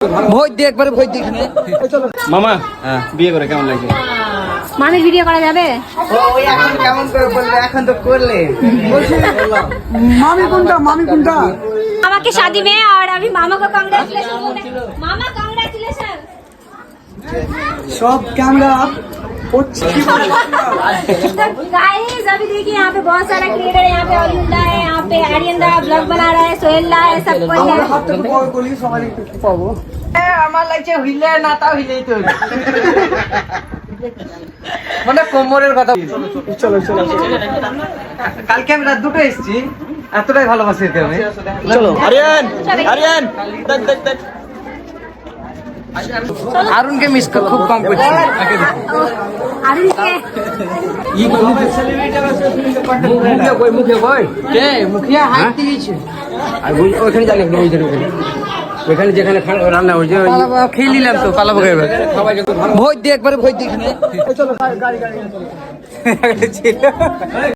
ভোজ দিয়ে একবারে ভোজ দিয়ে মামা বিয়ে করে কেমন লাগছে? মামির ভিডিও করা যাবে? ওই এখন কেমন করে বলবে, এখন তো করলে। मामी कुंडा আমাকে शादी में और अभी मामा को कांग्रेचुलेशन बोलते हैं। मामा कांग्रेचुलेशन। सब कैमरा आप तो गाइस अभी देखिए यहाँ पे बहुत सारा क्रिएटर है। यहाँ पे अरुणदा है, यहाँ पे आर्यन दा ब्लॉग बना रहा है, सोहेल दा है, सब कोई है। हाथ तो बोली सवाल একটু পাবো আমার লাগছে হইলে না তা হইলেই তো মানে কোমরের কথা। চলো চলো কালকে আমি রাত দুটো এসেছি, এতটাই ভালোবাসি একে আমি। চলো আরিয়ান আরিয়ান দেখ দেখ দেখ আরুনকে মিস খুব কম করছি। अरुण के মুখে কই কে মুখিয়া হাইট দিয়েছে। আর ওখানে যাই না, ওইখানে যেখানে রান্না হয়েছে খেয়ে নিলাম তো পালাবো খাইবে ভোজ দিয়ে একবারে ভোজ দিয়ে চলো গাড়ি